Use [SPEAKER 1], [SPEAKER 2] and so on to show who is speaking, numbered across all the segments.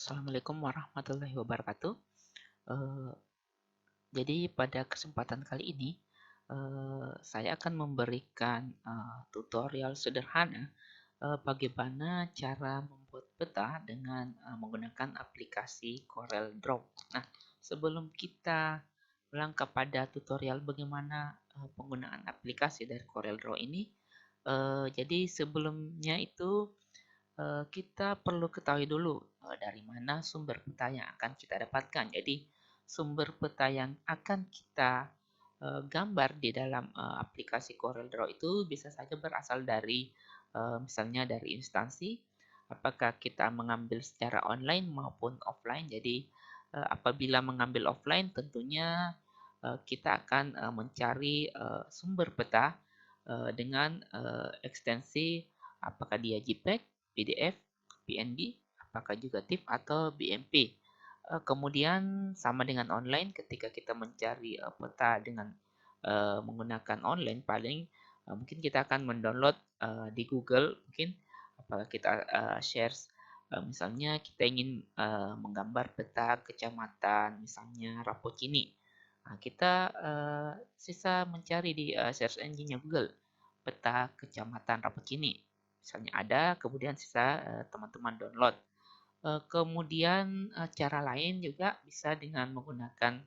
[SPEAKER 1] Assalamualaikum warahmatullahi wabarakatuh. Eh, jadi pada kesempatan kali ini, saya akan memberikan tutorial sederhana bagaimana cara membuat peta dengan menggunakan aplikasi CorelDRAW. Nah, sebelum kita melangkah pada tutorial bagaimana penggunaan aplikasi dari CorelDRAW ini, jadi sebelumnya itu kita perlu ketahui dulu dari mana sumber peta yang akan kita dapatkan. Jadi sumber peta yang akan kita gambar di dalam aplikasi CorelDRAW itu bisa saja berasal dari misalnya dari instansi, apakah kita mengambil secara online maupun offline. Jadi apabila mengambil offline tentunya kita akan mencari sumber peta dengan ekstensi apakah dia JPEG, PDF, PNG, apakah juga TIFF atau BMP. Kemudian sama dengan online, ketika kita mencari peta dengan menggunakan online, paling mungkin kita akan mendownload di Google, mungkin apakah kita share misalnya kita ingin menggambar peta kecamatan, misalnya Rapocini. Nah, kita sisa mencari di search engine-nya Google, peta kecamatan Rapocini. Misalnya ada, kemudian sisa teman-teman download. Kemudian cara lain juga bisa dengan menggunakan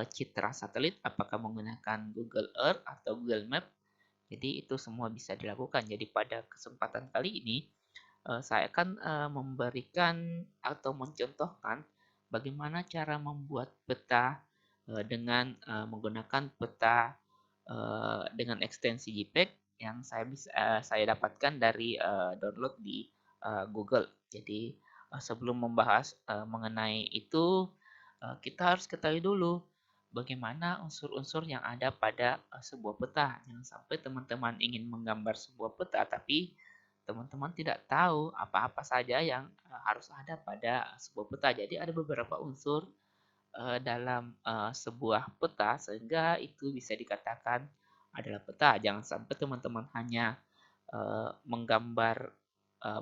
[SPEAKER 1] citra satelit, apakah menggunakan Google Earth atau Google Map. Jadi itu semua bisa dilakukan. Jadi pada kesempatan kali ini saya akan memberikan atau mencontohkan bagaimana cara membuat peta dengan menggunakan peta dengan ekstensi JPEG yang saya dapatkan dari download di Google. Jadi sebelum membahas mengenai itu, kita harus ketahui dulu bagaimana unsur-unsur yang ada pada sebuah peta. Jangan sampai teman-teman ingin menggambar sebuah peta, tapi teman-teman tidak tahu apa-apa saja yang harus ada pada sebuah peta. Jadi ada beberapa unsur dalam sebuah peta sehingga itu bisa dikatakan adalah peta. Jangan sampai teman-teman hanya menggambar,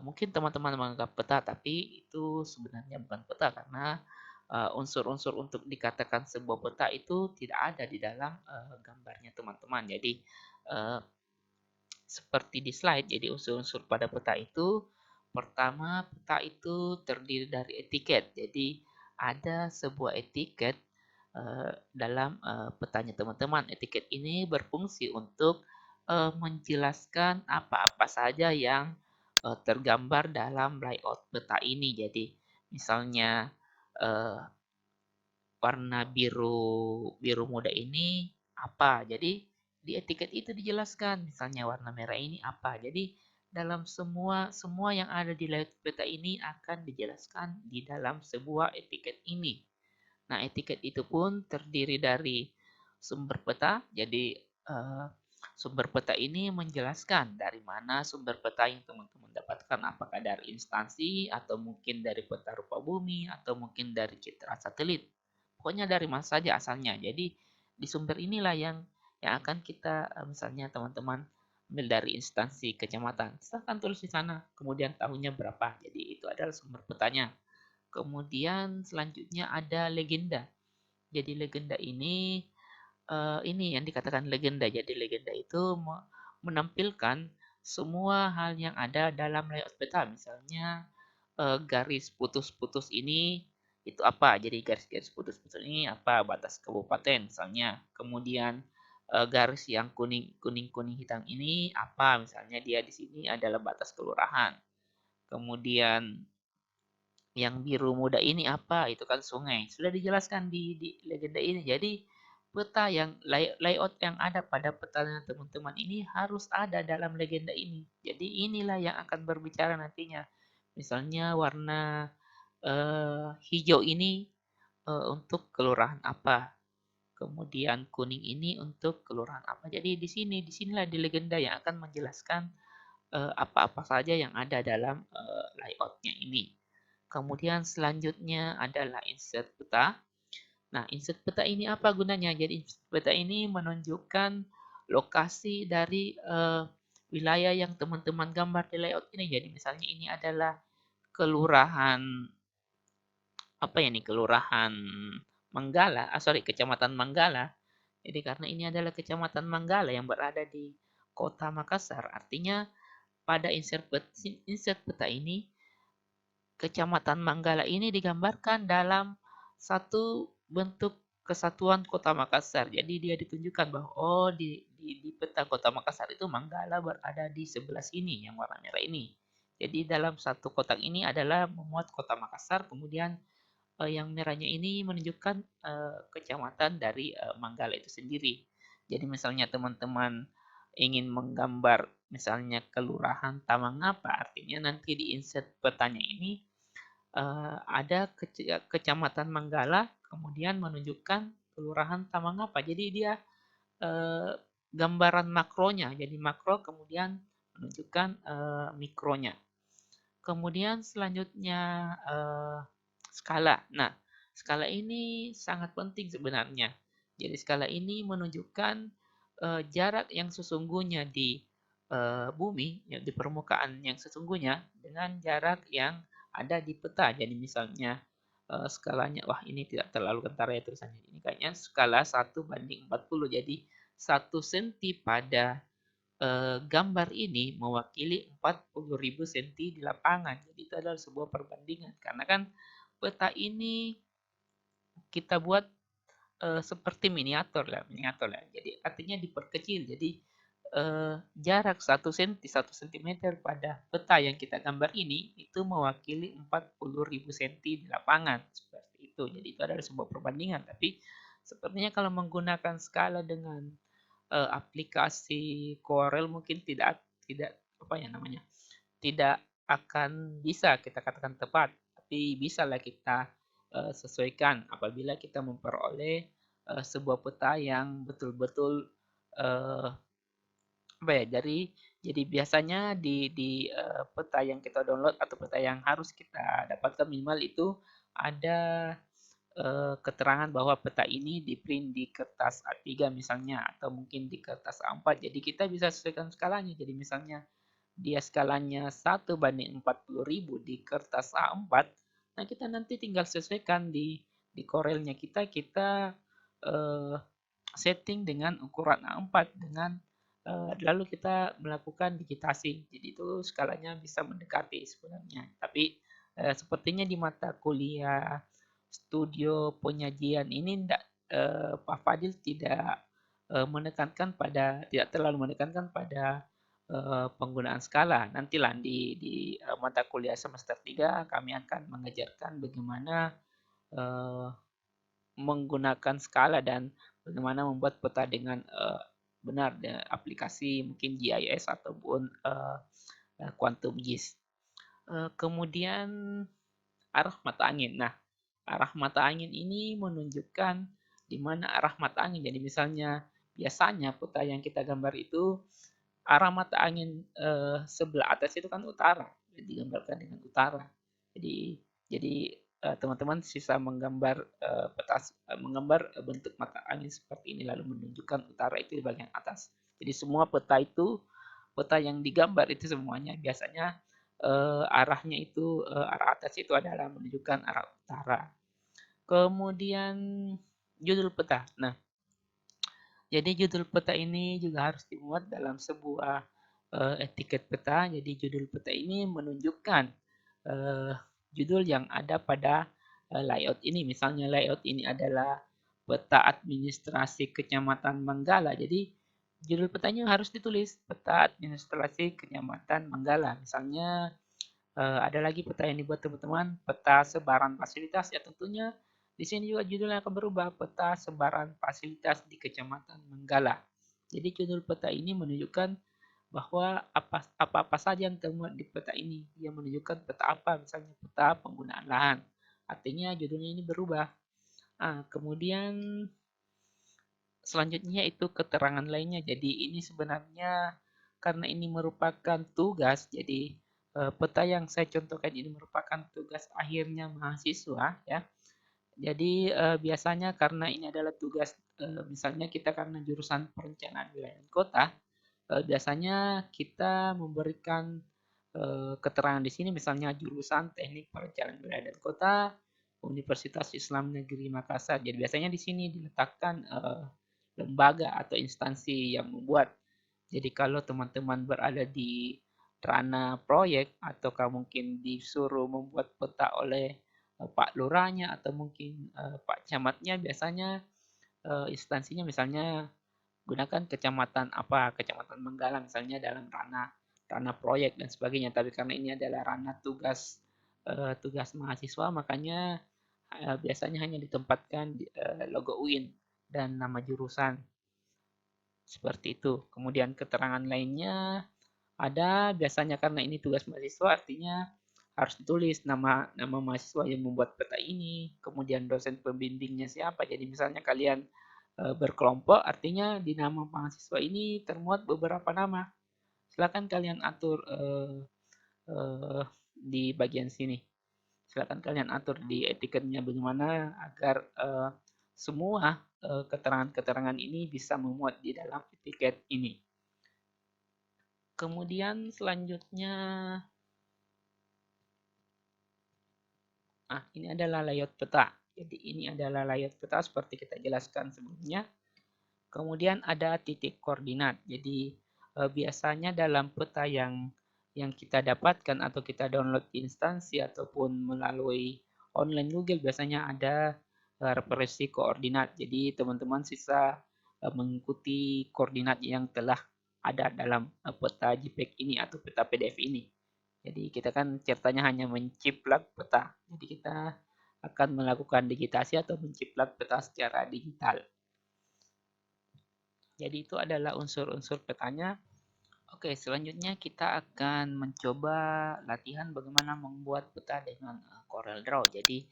[SPEAKER 1] mungkin teman-teman menganggap peta tapi itu sebenarnya bukan peta karena unsur-unsur untuk dikatakan sebuah peta itu tidak ada di dalam gambarnya teman-teman. Jadi uh, seperti di slide, jadi unsur-unsur pada peta itu, pertama peta itu terdiri dari etiket. Jadi ada sebuah etiket dalam petanya teman-teman. Etiket ini berfungsi untuk menjelaskan apa-apa saja yang tergambar dalam layout peta ini. Jadi misalnya uh, warna biru biru muda ini apa. Jadi di etiket itu dijelaskan misalnya warna merah ini apa. Jadi dalam semua yang ada di layout peta ini akan dijelaskan di dalam sebuah etiket ini. Nah, etiket itu pun terdiri dari sumber peta. Jadi sumber peta ini menjelaskan dari mana sumber peta yang teman-teman dapatkan, apakah dari instansi atau mungkin dari peta rupa bumi atau mungkin dari citra satelit. Pokoknya dari mana saja asalnya. Jadi di sumber inilah yang akan kita misalnya teman-teman ambil dari instansi kecamatan. Silahkan tulis di sana, kemudian tahunnya berapa. Jadi itu adalah sumber petanya. Kemudian selanjutnya ada legenda. Jadi legenda ini yang dikatakan legenda. Jadi legenda itu menampilkan semua hal yang ada dalam layout peta. Misalnya garis putus-putus ini itu apa? Jadi garis-garis putus-putus ini apa? Batas kabupaten misalnya. Kemudian garis yang kuning hitam ini apa? Misalnya dia di sini adalah batas kelurahan. Kemudian yang biru muda ini apa? Itu kan sungai. Sudah dijelaskan di legenda ini. Jadi peta yang layout yang ada pada peta teman-teman ini harus ada dalam legenda ini. Jadi inilah yang akan berbicara nantinya. Misalnya warna hijau ini untuk kelurahan apa? Kemudian kuning ini untuk kelurahan apa? Jadi disinilah di legenda yang akan menjelaskan apa-apa saja yang ada dalam layoutnya ini. Kemudian selanjutnya adalah insert peta. Nah, insert peta ini apa gunanya? Jadi insert peta ini menunjukkan lokasi dari wilayah yang teman-teman gambar di layout ini. Jadi misalnya ini adalah kelurahan apa ya nih, Kelurahan Manggala, Kecamatan Manggala. Jadi karena ini adalah Kecamatan Manggala yang berada di Kota Makassar, artinya pada insert peta ini, Kecamatan Manggala ini digambarkan dalam satu bentuk kesatuan Kota Makassar. Jadi dia ditunjukkan bahwa di peta Kota Makassar itu Manggala berada di sebelah sini yang warna merah ini. Jadi dalam satu kotak ini adalah memuat Kota Makassar, kemudian yang merahnya ini menunjukkan kecamatan dari Manggala itu sendiri. Jadi misalnya teman-teman ingin menggambar misalnya Kelurahan Tamangapa, artinya nanti di insert petanya ini ada Kecamatan Manggala, kemudian menunjukkan Kelurahan Tamangapa. Jadi dia eh, gambaran makronya, jadi makro kemudian menunjukkan mikronya. Kemudian selanjutnya skala. Nah, skala ini sangat penting sebenarnya. Jadi skala ini menunjukkan jarak yang sesungguhnya di bumi, ya, di permukaan yang sesungguhnya dengan jarak yang ada di peta. Jadi misalnya skalanya, wah ini tidak terlalu kentara ya tulisannya. Ini kayaknya skala 1:40. Jadi 1 cm pada gambar ini mewakili 40.000 senti di lapangan. Jadi itu adalah sebuah perbandingan. Karena kan peta ini kita buat seperti miniatur lah. Jadi artinya diperkecil. Jadi jarak 1 cm pada peta yang kita gambar ini itu mewakili 40.000 senti di lapangan. Seperti itu. Jadi itu adalah sebuah perbandingan. Tapi sepertinya kalau menggunakan skala dengan aplikasi Corel mungkin tidak tidak apa ya namanya, tidak akan bisa kita katakan tepat, tapi bisalah kita sesuaikan apabila kita memperoleh sebuah peta yang betul-betul uh, apa ya, jadi biasanya di peta yang kita download atau peta yang harus kita dapatkan minimal itu ada keterangan bahwa peta ini di-print di kertas A3 misalnya, atau mungkin di kertas A4. Jadi kita bisa sesuaikan skalanya. Jadi misalnya dia skalanya 1:40.000 di kertas A4, nah kita nanti tinggal sesuaikan di Corelnya kita eh, setting dengan ukuran A4 dengan lalu kita melakukan digitasi. Jadi itu skalanya bisa mendekati sebenarnya. Tapi sepertinya di mata kuliah studio penyajian ini Pak Fadil tidak terlalu menekankan pada penggunaan skala. Nantilah di mata kuliah semester 3 kami akan mengajarkan bagaimana eh, menggunakan skala dan bagaimana membuat peta dengan benar dengan aplikasi mungkin GIS ataupun Quantum GIS. Kemudian arah mata angin. Nah, arah mata angin ini menunjukkan di mana arah mata angin. Jadi misalnya biasanya peta yang kita gambar itu arah mata angin sebelah atas itu kan utara, jadi digambarkan dengan utara. Jadi teman-teman sisa menggambar menggambar bentuk mata angin seperti ini lalu menunjukkan utara itu di bagian atas. Jadi semua peta yang digambar itu semuanya biasanya arahnya itu arah atas itu adalah menunjukkan arah utara. Kemudian judul peta. Nah, jadi judul peta ini juga harus dimuat dalam sebuah etiket peta. Jadi judul peta ini menunjukkan uh, judul yang ada pada layout ini. Misalnya layout ini adalah peta administrasi Kecamatan Manggala. Jadi judul petanya harus ditulis peta administrasi Kecamatan Manggala. Misalnya ada lagi peta yang dibuat teman-teman, peta sebaran fasilitas. Ya tentunya di sini juga judulnya akan berubah, peta sebaran fasilitas di Kecamatan Manggala. Jadi judul peta ini menunjukkan bahwa apa saja yang termuat di peta ini. Dia menunjukkan peta apa, misalnya peta penggunaan lahan. Artinya judulnya ini berubah. Kemudian selanjutnya itu keterangan lainnya. Jadi ini sebenarnya karena ini merupakan tugas, jadi peta yang saya contohkan ini merupakan tugas akhirnya mahasiswa ya. Jadi biasanya karena ini adalah tugas misalnya kita karena jurusan perencanaan wilayah dan kota, biasanya kita memberikan keterangan di sini misalnya jurusan teknik perencanaan wilayah dan kota Universitas Islam Negeri Makassar. Jadi biasanya di sini diletakkan lembaga atau instansi yang membuat. Jadi kalau teman-teman berada di ranah proyek ataukah mungkin disuruh membuat peta oleh Pak Lurahnya atau mungkin Pak Camatnya, biasanya instansinya misalnya gunakan kecamatan apa, kecamatan Menggala misalnya dalam ranah ranah proyek dan sebagainya. Tapi karena ini adalah ranah tugas mahasiswa, makanya biasanya hanya ditempatkan logo UIN dan nama jurusan seperti itu. Kemudian keterangan lainnya ada, biasanya karena ini tugas mahasiswa artinya harus ditulis nama nama mahasiswa yang membuat peta ini, kemudian dosen pembimbingnya siapa. Jadi misalnya kalian berkelompok, artinya di nama mahasiswa ini termuat beberapa nama. Silakan kalian atur di bagian sini. Silakan kalian atur di etiketnya bagaimana agar semua keterangan-keterangan ini bisa memuat di dalam etiket ini. Kemudian selanjutnya, ini adalah layout peta. Jadi ini adalah layout peta seperti kita jelaskan sebelumnya. Kemudian ada titik koordinat. Jadi biasanya dalam peta yang kita dapatkan atau kita download di instansi ataupun melalui online Google, biasanya ada referensi koordinat. Jadi teman-teman sisa mengikuti koordinat yang telah ada dalam peta JPEG ini atau peta PDF ini. Jadi kita kan ceritanya hanya menciplak peta. Jadi kita akan melakukan digitasi atau menciplak peta secara digital. Jadi itu adalah unsur-unsur petanya. Oke, selanjutnya kita akan mencoba latihan bagaimana membuat peta dengan Corel Draw. Jadi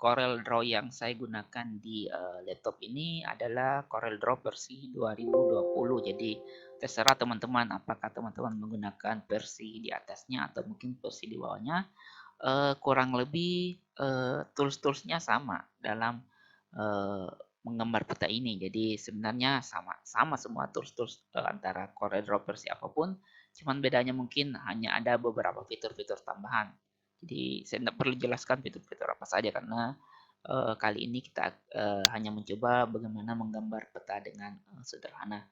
[SPEAKER 1] Corel Draw yang saya gunakan di laptop ini adalah Corel Draw versi 2020. Jadi terserah teman-teman apakah teman-teman menggunakan versi di atasnya atau mungkin versi di bawahnya. Kurang lebih tools-toolsnya sama dalam menggambar peta ini. Jadi sebenarnya sama semua tools-tools antara CorelDRAW versi apapun, cuman bedanya mungkin hanya ada beberapa fitur-fitur tambahan. Jadi saya tidak perlu jelaskan fitur-fitur apa saja karena kali ini kita hanya mencoba bagaimana menggambar peta dengan sederhana.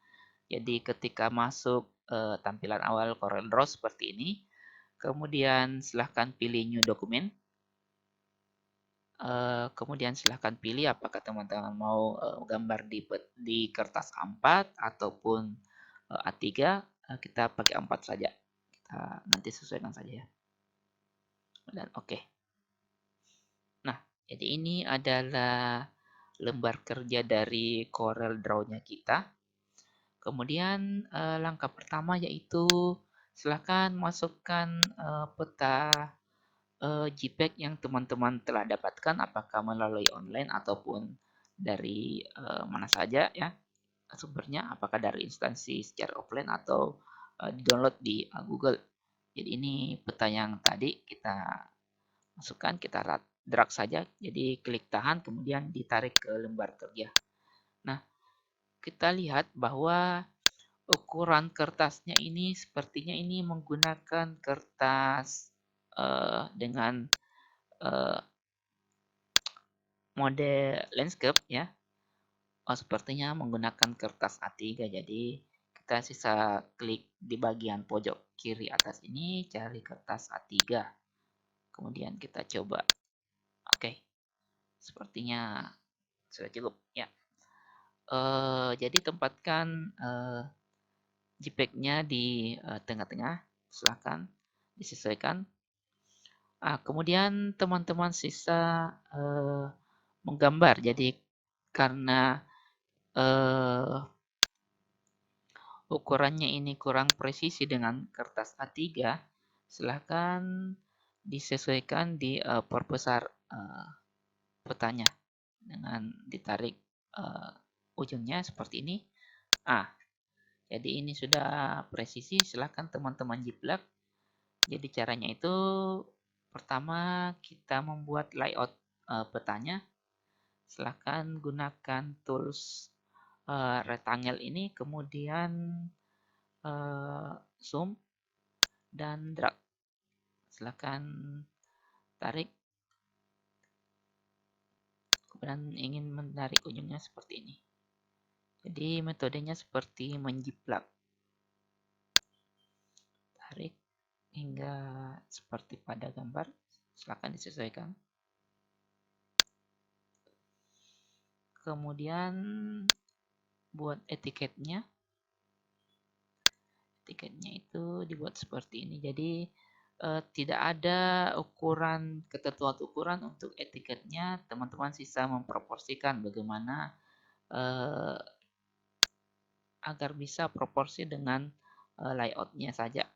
[SPEAKER 1] Jadi ketika masuk tampilan awal CorelDRAW seperti ini, kemudian silahkan pilih New Document. Kemudian silahkan pilih apakah teman-teman mau gambar di kertas A4 ataupun A3. Kita pakai A4 saja. Kita nanti sesuaikan saja ya. Dan oke. Nah, jadi ini adalah lembar kerja dari Corel Draw-nya kita. Kemudian langkah pertama yaitu silahkan masukkan peta JPEG yang teman-teman telah dapatkan, apakah melalui online ataupun dari mana saja ya sumbernya, apakah dari instansi secara offline atau download di Google. Jadi ini peta yang tadi kita masukkan, kita drag saja, jadi klik tahan kemudian ditarik ke lembar kerja. Nah, kita lihat bahwa ukuran kertasnya ini sepertinya ini menggunakan kertas dengan mode landscape ya. Sepertinya menggunakan kertas A3. Jadi kita sisa klik di bagian pojok kiri atas ini, cari kertas A3. Kemudian kita coba. Oke, sepertinya sudah cukup ya. Jadi tempatkan JPEG-nya di tengah-tengah. Silahkan disesuaikan. Kemudian teman-teman sisa menggambar. Jadi karena ukurannya ini kurang presisi dengan kertas A3, silahkan disesuaikan di perbesar petanya dengan ditarik ujungnya seperti ini. Jadi ini sudah presisi, silahkan teman-teman jiplak. Jadi caranya itu pertama kita membuat layout petanya. Silahkan gunakan tools rectangle ini, kemudian zoom dan drag. Silahkan tarik dan ingin menarik ujungnya seperti ini. Jadi metodenya seperti menjiplak. Tarik hingga seperti pada gambar. Silakan disesuaikan. Kemudian buat etiketnya. Etiketnya itu dibuat seperti ini. Jadi tidak ada ketentuan ukuran untuk etiketnya. Teman-teman bisa memproporsikan bagaimana agar bisa proporsi dengan layoutnya saja.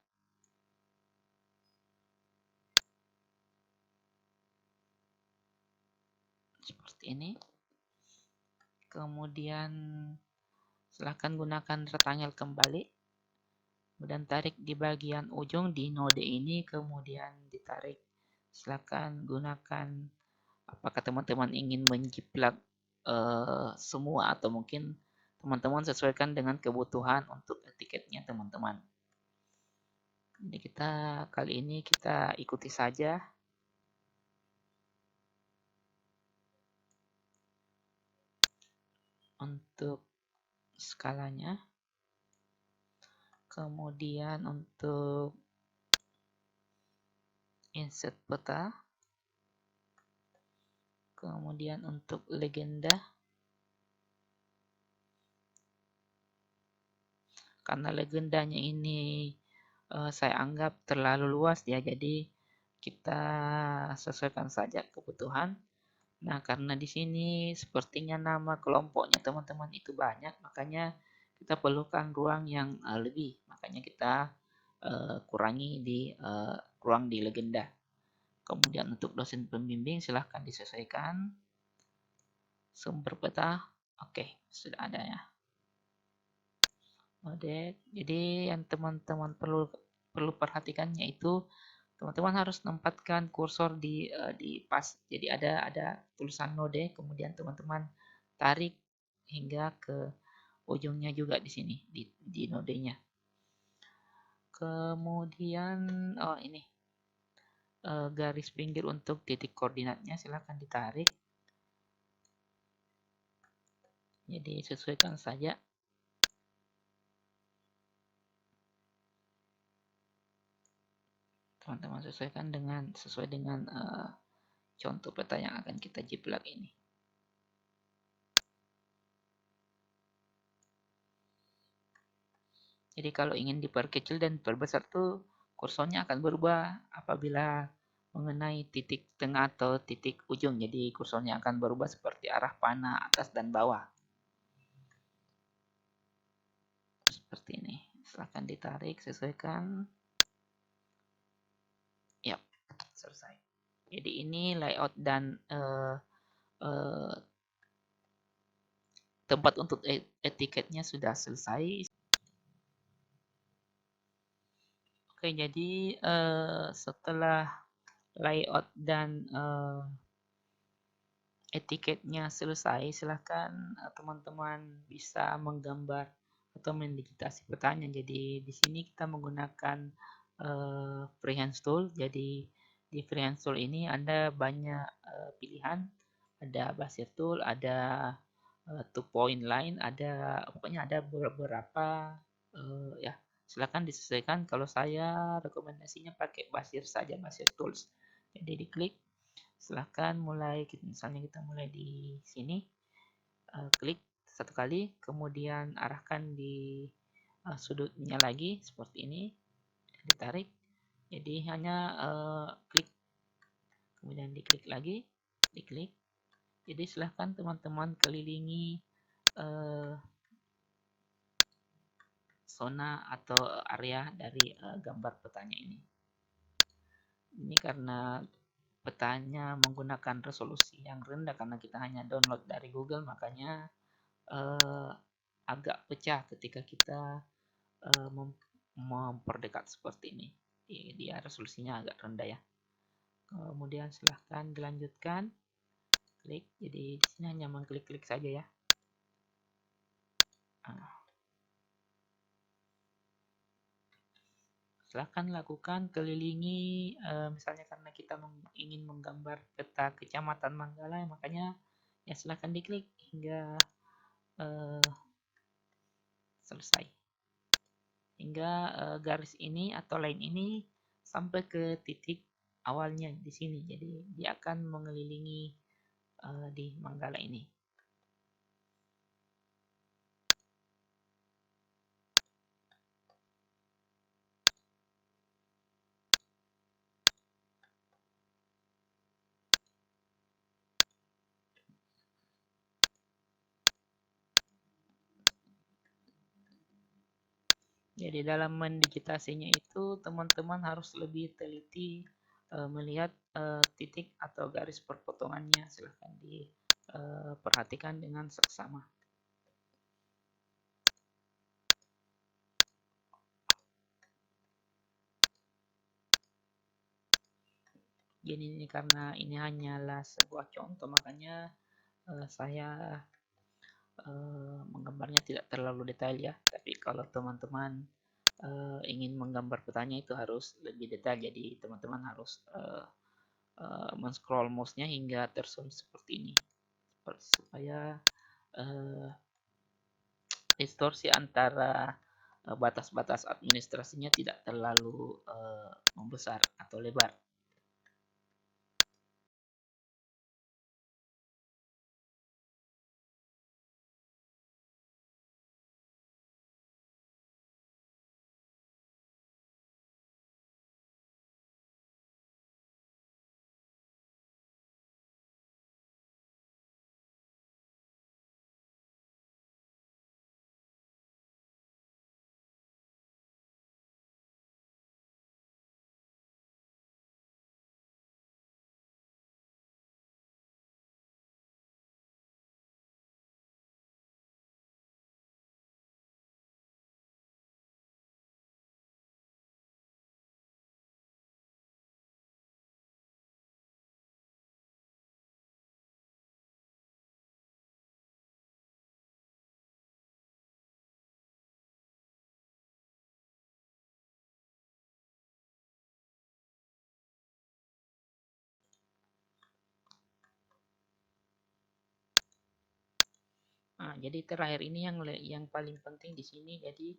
[SPEAKER 1] Seperti ini. Kemudian silahkan gunakan rectangle kembali. Kemudian tarik di bagian ujung di node ini, kemudian ditarik. Silakan gunakan, apakah teman-teman ingin menjiplak semua atau mungkin teman-teman sesuaikan dengan kebutuhan untuk etiketnya teman-teman. Jadi kali ini kita ikuti saja. Untuk skalanya. Kemudian untuk insert peta. Kemudian untuk legenda. Karena legendanya ini saya anggap terlalu luas ya, jadi kita sesuaikan saja kebutuhan. Nah, karena di sini sepertinya nama kelompoknya teman-teman itu banyak, makanya kita perlukan ruang yang lebih. Makanya kita kurang di legenda. Kemudian untuk dosen pembimbing silahkan disesuaikan. Sumber peta, oke, sudah ada ya. Mode. Jadi yang teman-teman perlu perhatikan yaitu teman-teman harus menempatkan kursor di pas. Jadi ada tulisan node, kemudian teman-teman tarik hingga ke ujungnya juga di sini di nodenya. Kemudian ini garis pinggir untuk titik koordinatnya silahkan ditarik. Jadi sesuaikan saja. Teman-teman sesuaikan sesuai dengan contoh peta yang akan kita jiplak ini. Jadi kalau ingin diperkecil dan diperbesar tuh kursornya akan berubah apabila mengenai titik tengah atau titik ujung. Jadi kursornya akan berubah seperti arah panah atas dan bawah. Seperti ini. Silahkan ditarik, sesuaikan. Yap, selesai. Jadi ini layout dan tempat untuk etiketnya sudah selesai. Oke, jadi setelah layout dan etiketnya selesai, silahkan teman-teman bisa menggambar atau mendigitasi petanya. Jadi di sini kita menggunakan freehand tool. Jadi di freehand tool ini ada banyak pilihan. Ada Bezier tool, ada two point line, pokoknya ada beberapa ya. Silakan disesuaikan. Kalau saya rekomendasinya pakai Bezier saja, Bezier tools. Jadi diklik, silahkan misalnya kita mulai di sini, klik satu kali, kemudian arahkan di sudutnya lagi seperti ini, ditarik. Jadi hanya klik, kemudian diklik lagi, diklik. Jadi silahkan teman-teman kelilingi zona atau area dari gambar petanya ini. Ini karena petanya menggunakan resolusi yang rendah karena kita hanya download dari Google, makanya agak pecah ketika kita memperdekat seperti ini. Dia resolusinya agak rendah ya. Kemudian silahkan dilanjutkan, klik. Jadi di sini hanya mengklik-klik saja ya. Silahkan lakukan kelilingi, misalnya karena kita ingin menggambar peta Kecamatan Manggala, makanya Ya, silahkan diklik hingga selesai. Hingga garis ini atau line ini sampai ke titik awalnya di sini. Jadi dia akan mengelilingi di Manggala ini. Jadi dalam mendigitasinya itu teman-teman harus lebih teliti melihat titik atau garis perpotongannya. Silahkan diperhatikan dengan seksama. Gini nih, karena ini hanyalah sebuah contoh, makanya saya menggambarnya tidak terlalu detail ya. Tapi kalau teman-teman ingin menggambar petanya itu harus lebih detail. Jadi teman-teman harus men-scroll mouse-nya hingga tersusun seperti ini, supaya distorsi antara batas-batas administrasinya tidak terlalu membesar atau lebar. Nah, jadi terakhir ini yang paling penting di sini. Jadi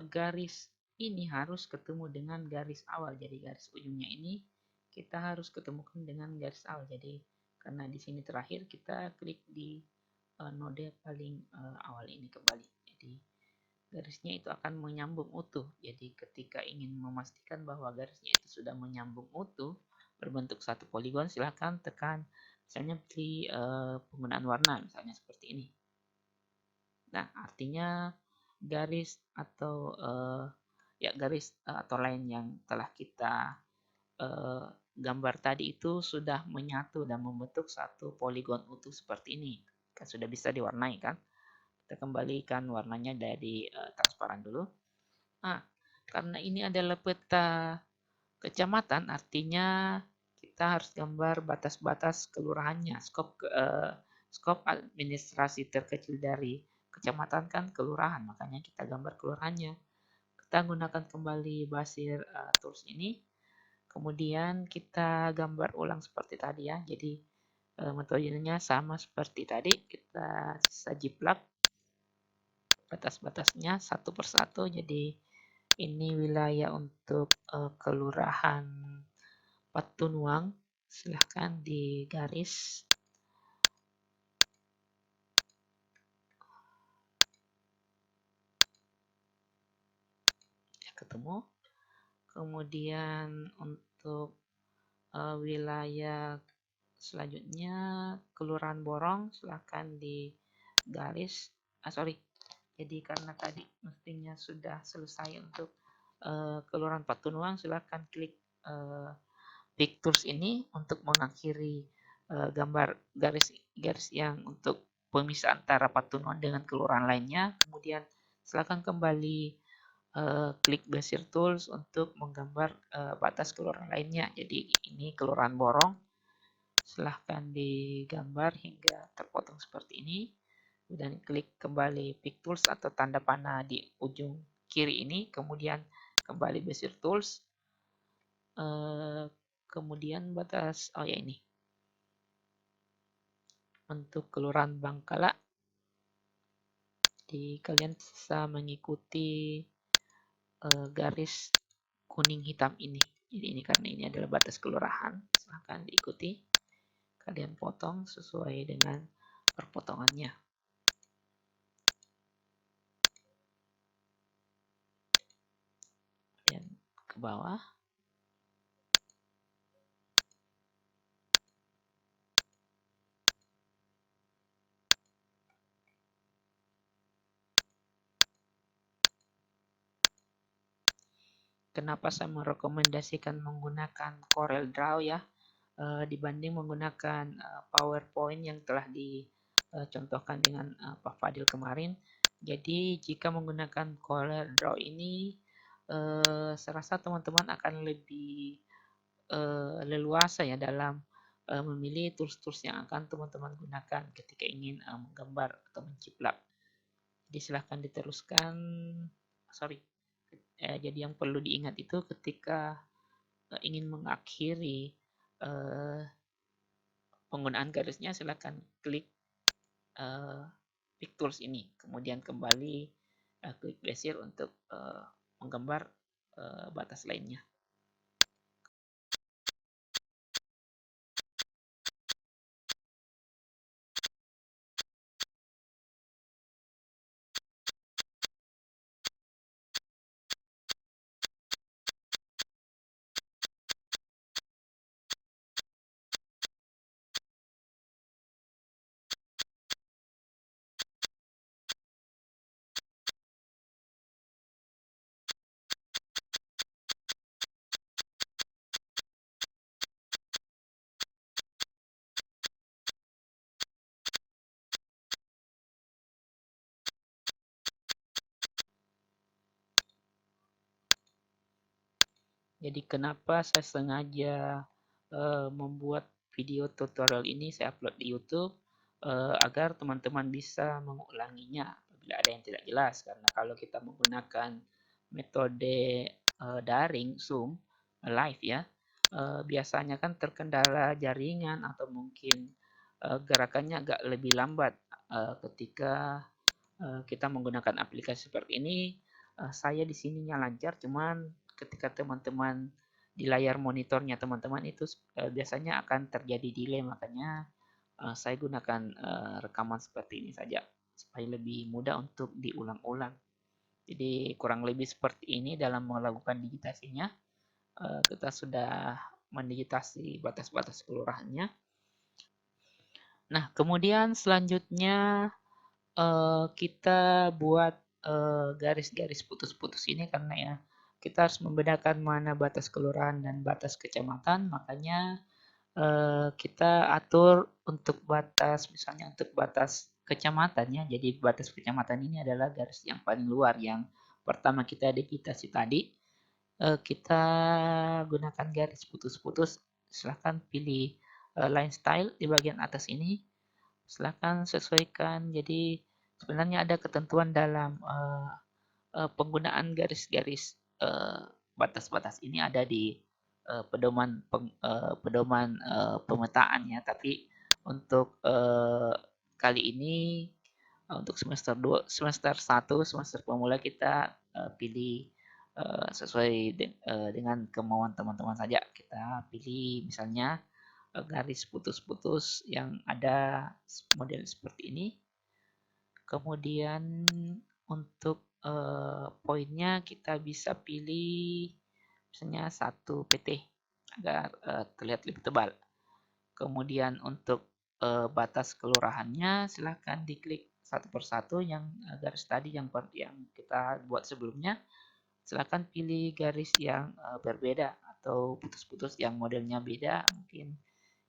[SPEAKER 1] garis ini harus ketemu dengan garis awal. Jadi garis ujungnya ini kita harus ketemukan dengan garis awal. Jadi karena di sini terakhir, kita klik di node paling awal ini kembali. Jadi garisnya itu akan menyambung utuh. Jadi ketika ingin memastikan bahwa garisnya itu sudah menyambung utuh berbentuk satu poligon, silahkan tekan misalnya pilih penggunaan warna, misalnya seperti ini. Nah, artinya garis atau garis atau line yang telah kita gambar tadi itu sudah menyatu dan membentuk satu poligon utuh seperti ini. Kan sudah bisa diwarnai kan? Kita kembalikan warnanya dari transparan dulu. Nah, karena ini adalah peta kecamatan, artinya kita harus gambar batas-batas kelurahannya. Skop administrasi terkecil dari kecamatan kan kelurahan, makanya kita gambar kelurahannya. Kita gunakan kembali Basir tools ini. Kemudian kita gambar ulang seperti tadi ya. Jadi metodenya sama seperti tadi. Kita sajiplak batas-batasnya satu persatu. Jadi ini wilayah untuk kelurahan Patunuang. Silahkan digaris. Ya, ketemu. Kemudian untuk wilayah selanjutnya Kelurahan Borong, silahkan digaris. Sorry. Jadi karena tadi mestinya sudah selesai untuk Kelurahan Patunuang, silahkan klik Pictures ini untuk mengakhiri gambar garis yang untuk pemisah antara Patunuan dengan kelurahan lainnya. Kemudian silakan kembali klik Bezier Tools untuk menggambar batas kelurahan lainnya. Jadi ini Kelurahan Borong. Silahkan digambar hingga terpotong seperti ini. Dan klik kembali Pick Tools atau tanda panah di ujung kiri ini. Kemudian kembali Bezier Tools. Kemudian batas, oh ya ini, untuk Kelurahan Bangkala. Jadi kalian bisa mengikuti garis kuning hitam ini. Jadi ini karena ini adalah batas kelurahan, silahkan diikuti. Kalian potong sesuai dengan perpotongannya. Kemudian ke bawah. Kenapa saya merekomendasikan menggunakan Corel Draw ya, dibanding menggunakan PowerPoint yang telah dicontohkan dengan Pak Fadil kemarin. Jadi jika menggunakan Corel Draw ini, saya rasa teman-teman akan lebih leluasa ya dalam memilih tools-tools yang akan teman-teman gunakan ketika ingin menggambar atau menciplak. Jadi silahkan diteruskan. Sorry. Jadi yang perlu diingat itu ketika ingin mengakhiri penggunaan garisnya, silakan klik pick tools ini, kemudian kembali klik bezier untuk menggambar batas lainnya. Jadi kenapa saya sengaja membuat video tutorial ini saya upload di YouTube agar teman-teman bisa mengulanginya apabila ada yang tidak jelas, karena kalau kita menggunakan metode daring Zoom live ya, biasanya kan terkendala jaringan atau mungkin gerakannya agak lebih lambat ketika kita menggunakan aplikasi seperti ini. Saya di sininya lancar, cuman ketika teman-teman di layar monitornya teman-teman itu biasanya akan terjadi delay, makanya saya gunakan rekaman seperti ini saja supaya lebih mudah untuk diulang-ulang. Jadi kurang lebih seperti ini dalam melakukan digitasinya. Kita sudah mendigitasi batas-batas kelurahannya. Nah, kemudian selanjutnya kita buat garis-garis putus-putus ini karena ya kita harus membedakan mana batas kelurahan dan batas kecamatan, makanya kita atur untuk batas, misalnya untuk batas kecamatannya. Jadi batas kecamatan ini adalah garis yang paling luar yang pertama kita digitasi tadi. Kita gunakan garis putus-putus. Silahkan pilih line style di bagian atas ini. Silahkan sesuaikan. Jadi sebenarnya ada ketentuan dalam penggunaan garis-garis batas-batas ini ada di pedoman pemetaan ya. Tapi untuk kali ini untuk semester 2, semester 1, semester pemula kita pilih sesuai dengan kemauan teman-teman saja. Kita pilih misalnya garis putus-putus yang ada model seperti ini. Kemudian untuk poinnya kita bisa pilih misalnya 1 pt agar terlihat lebih tebal. Kemudian untuk batas kelurahannya silahkan diklik satu persatu yang garis tadi yang kita buat sebelumnya. Silahkan pilih garis yang berbeda atau putus-putus yang modelnya beda. Mungkin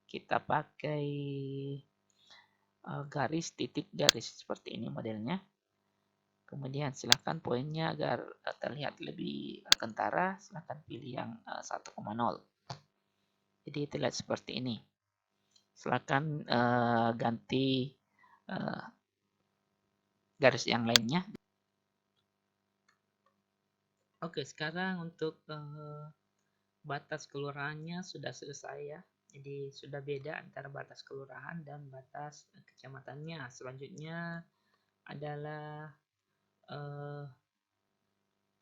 [SPEAKER 1] kita pakai garis titik garis seperti ini modelnya. Kemudian silahkan poinnya agar terlihat lebih kentara, silahkan pilih yang 1,0. Jadi terlihat seperti ini. Silahkan ganti garis yang lainnya. Oke, sekarang untuk batas kelurahannya sudah selesai ya. Jadi sudah beda antara batas kelurahan dan batas kecamatannya. Selanjutnya adalah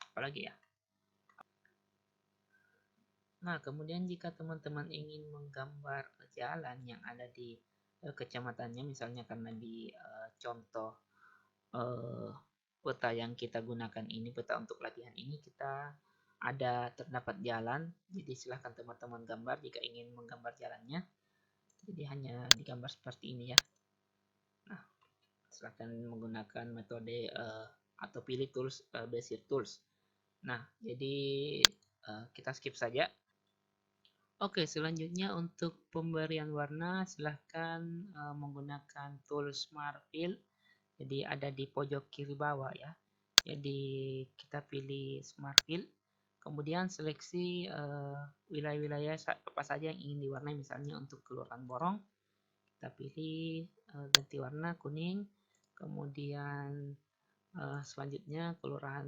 [SPEAKER 1] apalagi ya? Nah, kemudian jika teman-teman ingin menggambar jalan yang ada di kecamatannya, misalnya karena di contoh peta yang kita gunakan ini, peta untuk latihan ini, kita ada terdapat jalan. Jadi silahkan teman-teman gambar jika ingin menggambar jalannya. Jadi hanya digambar seperti ini ya. Nah, silahkan menggunakan metode atau pilih tools Bezier Tools. Nah, jadi kita skip saja. Oke, selanjutnya untuk pemberian warna silahkan menggunakan tool Smart Fill. Jadi ada di pojok kiri bawah ya. Jadi kita pilih Smart Fill. Kemudian seleksi wilayah-wilayah apa saja yang ingin diwarnai. Misalnya untuk Kelurahan Borong, kita pilih ganti warna kuning. Kemudian selanjutnya Kelurahan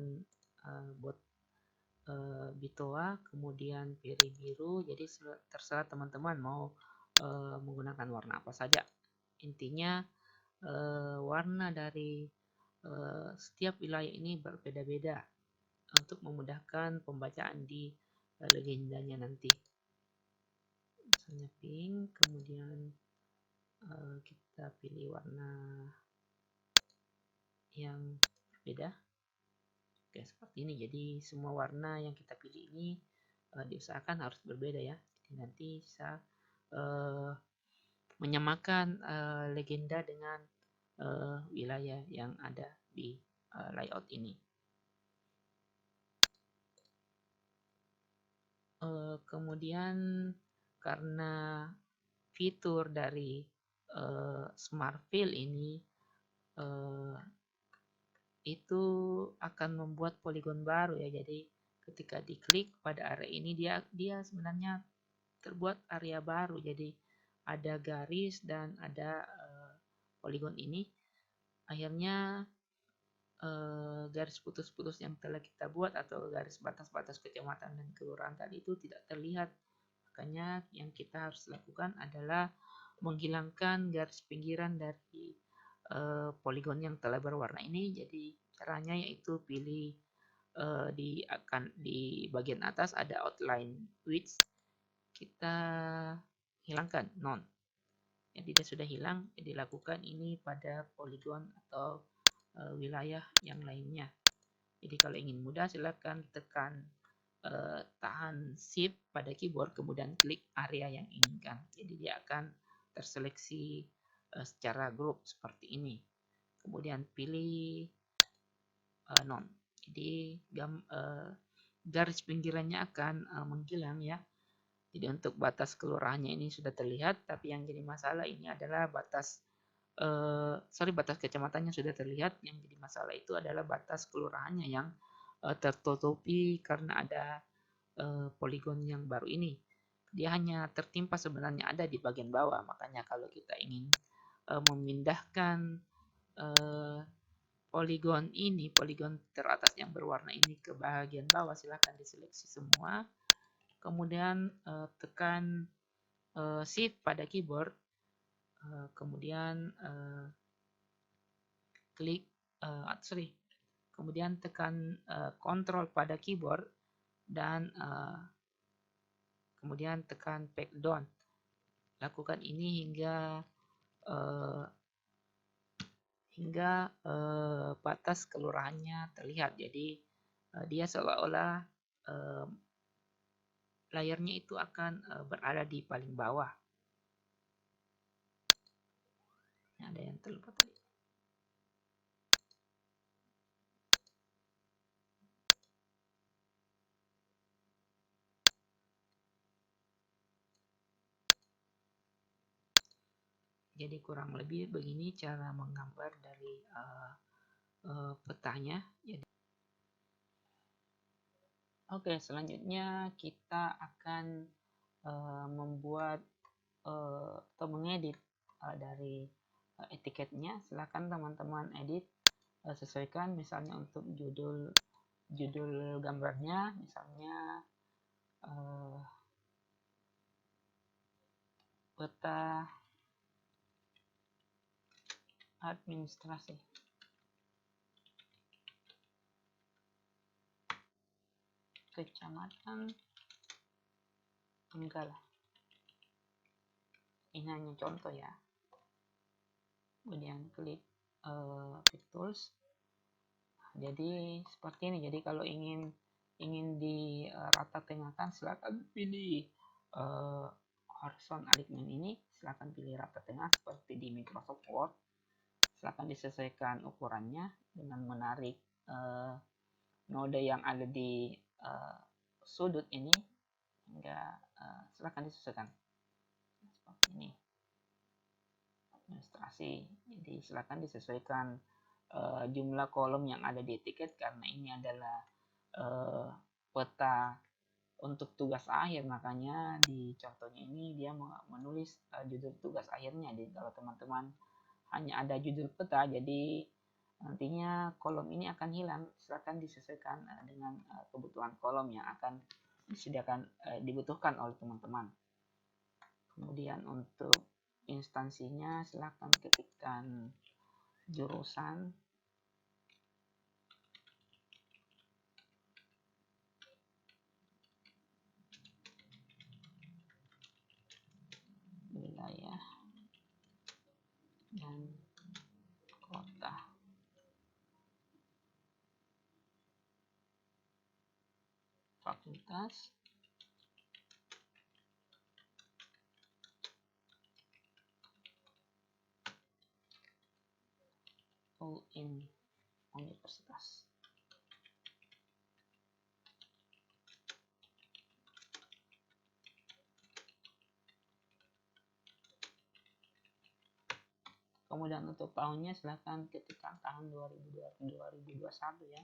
[SPEAKER 1] Bitoa, kemudian pilih biru. Jadi terserah teman-teman mau menggunakan warna apa saja. Intinya warna dari setiap wilayah ini berbeda-beda untuk memudahkan pembacaan di legendanya nanti. Misalnya pink, kemudian kita pilih warna yang berbeda. Oke, seperti ini. Jadi semua warna yang kita pilih ini diusahakan harus berbeda ya. Jadi nanti bisa menyamakan legenda dengan wilayah yang ada di layout ini. Kemudian karena fitur dari Smart Fill ini itu akan membuat poligon baru ya. Jadi ketika diklik pada area ini dia sebenarnya terbuat area baru. Jadi ada garis dan ada poligon ini. Akhirnya garis putus-putus yang telah kita buat atau garis batas-batas kecamatan dan kelurahan tadi itu tidak terlihat. Makanya yang kita harus lakukan adalah menghilangkan garis pinggiran dari poligon yang telah berwarna ini. Jadi caranya yaitu pilih di bagian atas ada outline width, kita hilangkan none. Jadi dia sudah hilang. Jadi lakukan ini pada poligon atau wilayah yang lainnya. Jadi kalau ingin mudah silakan tekan tahan shift pada keyboard kemudian klik area yang inginkan. Jadi dia akan terseleksi secara grup seperti ini. Kemudian pilih none. Jadi garis pinggirannya akan menghilang ya. Jadi untuk batas kelurahannya ini sudah terlihat, tapi yang jadi masalah ini adalah batas batas kecamatannya sudah terlihat. Yang jadi masalah itu adalah batas kelurahannya yang tertutupi karena ada poligon yang baru ini. Dia hanya tertimpa sebenarnya ada di bagian bawah. Makanya kalau kita ingin memindahkan poligon teratas yang berwarna ini ke bagian bawah, silahkan diseleksi semua. Kemudian tekan shift pada keyboard. Kemudian kemudian tekan Ctrl pada keyboard dan kemudian tekan back down. Lakukan ini hingga batas kelurahannya terlihat. Jadi dia seolah-olah layarnya itu akan berada di paling bawah. Ada yang terlupa tadi. Jadi kurang lebih begini cara menggambar dari petanya. Oke, selanjutnya kita akan membuat atau mengedit dari etiketnya. Silakan teman-teman edit, sesuaikan misalnya untuk judul gambarnya, misalnya peta administrasi. Kecamatan, enggak lah, ini hanya contoh ya. Kemudian klik tools. Jadi seperti ini. Jadi kalau ingin di rata tengahkan, silakan pilih horizon alignment ini, silakan pilih rata tengah seperti di Microsoft Word. Silakan disesuaikan ukurannya dengan menarik node yang ada di sudut ini hingga silakan disesuaikan seperti ini. Administrasi, jadi silakan disesuaikan jumlah kolom yang ada di etiket karena ini adalah peta untuk tugas akhir, makanya di contohnya ini dia menulis judul tugas akhirnya. Jadi kalau teman-teman hanya ada judul peta, jadi nantinya kolom ini akan hilang. Silakan disesuaikan dengan kebutuhan kolom yang akan disediakan dibutuhkan oleh teman-teman. Kemudian untuk instansinya silakan ketikkan jurusan, wilayah, dan kota. Fakultas, UIN, universitas. Kemudian untuk tahunnya silakan ketikkan tahun 2021 ya.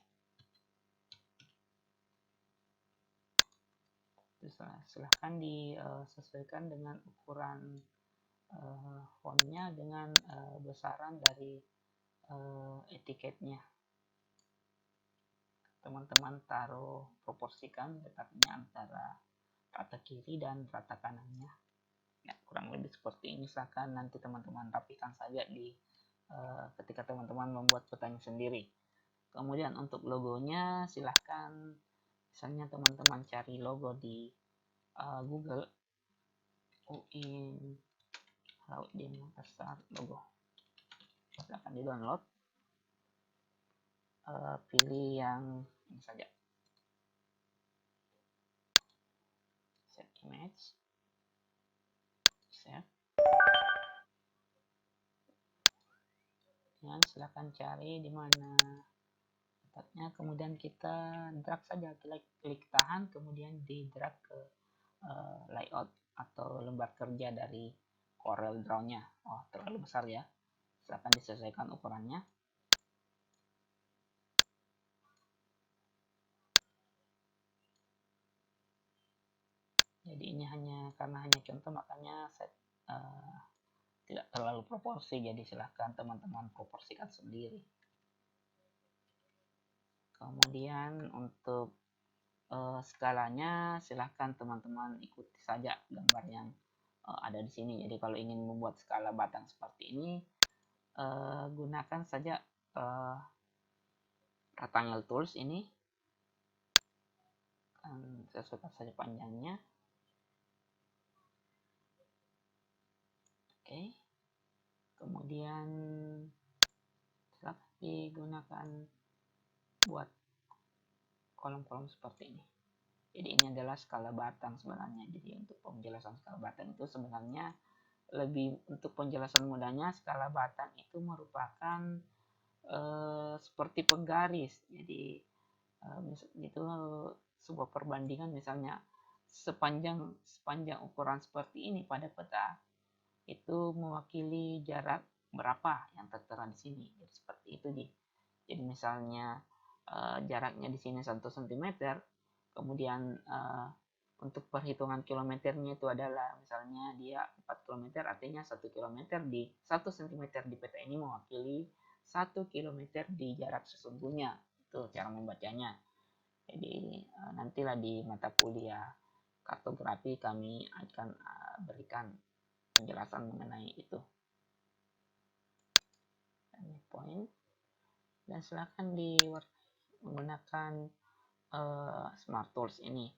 [SPEAKER 1] Silahkan disesuaikan dengan ukuran fontnya dengan besaran dari etiketnya. Teman-teman taruh, proporsikan letaknya antara rata kiri dan rata kanannya. Ya, kurang lebih seperti ini. Silahkan nanti teman-teman rapikan saja di ketika teman-teman membuat petanya sendiri. Kemudian untuk logonya silahkan, misalnya teman-teman cari logo di Google, UIN Laut di Makassar logo, silahkan di download, pilih yang ini saja, save image, save, dan silahkan cari di mana letaknya, kemudian kita drag saja, klik tahan, kemudian di drag ke layout atau lembar kerja dari Corel Draw-nya. Oh, terlalu besar ya, silahkan disesuaikan ukurannya. Jadi ini karena hanya contoh, makanya saya tidak terlalu proporsi, jadi silahkan teman-teman proporsikan sendiri. Kemudian untuk skalanya silahkan teman-teman ikuti saja gambar yang ada di sini. Jadi kalau ingin membuat skala batang seperti ini, gunakan saja rectangle tools ini, sesuaikan saja panjangnya. Oke. Kemudian silahkan digunakan buat kolom-kolom seperti ini. Jadi ini adalah skala batang sebenarnya. Jadi untuk penjelasan skala batang itu sebenarnya lebih, untuk penjelasan mudahnya, skala batang itu merupakan seperti penggaris. Jadi itu sebuah perbandingan, misalnya sepanjang ukuran seperti ini pada peta itu mewakili jarak berapa yang tertera di sini. Jadi seperti itu. Jadi misalnya jaraknya di sini 1 cm, kemudian untuk perhitungan kilometernya itu adalah misalnya dia 4 km, artinya 1 km di 1 cm di peta ini mewakili 1 km di jarak sesungguhnya. Itu cara membacanya. Jadi nantilah di mata kuliah kartografi kami akan berikan penjelasan mengenai itu. Ini point, dan silakan menggunakan Smart Tools ini.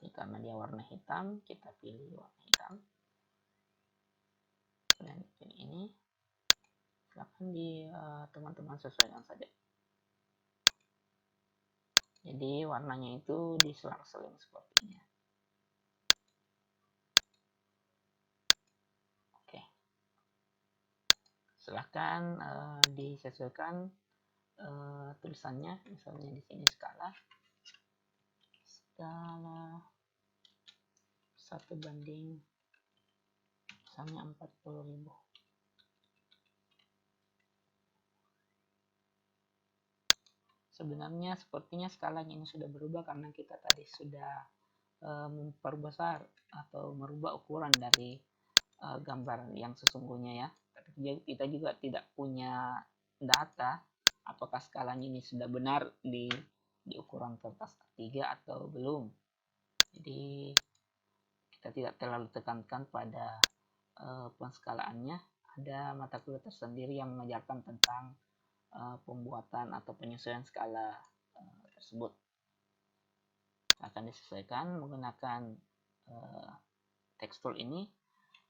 [SPEAKER 1] Jadi karena dia warna hitam, kita pilih warna hitam dan pilih ini. Silakan teman-teman sesuaikan saja. Jadi warnanya itu diselang-seling sepertinya. Oke, silahkan disesuaikan tulisannya. Misalnya di sini skala 1/, misalnya 40.000. Sebenarnya sepertinya skalanya ini sudah berubah karena kita tadi sudah memperbesar atau merubah ukuran dari gambar yang sesungguhnya ya. Tapi kita juga tidak punya data apakah skalanya ini sudah benar di ukuran kertas A3 atau belum. Jadi kita tidak terlalu tekankan pada penskalaannya. Ada mata kuliah tersendiri yang mengajarkan tentang pembuatan atau penyesuaian skala tersebut. Akan disesuaikan menggunakan tekstur ini.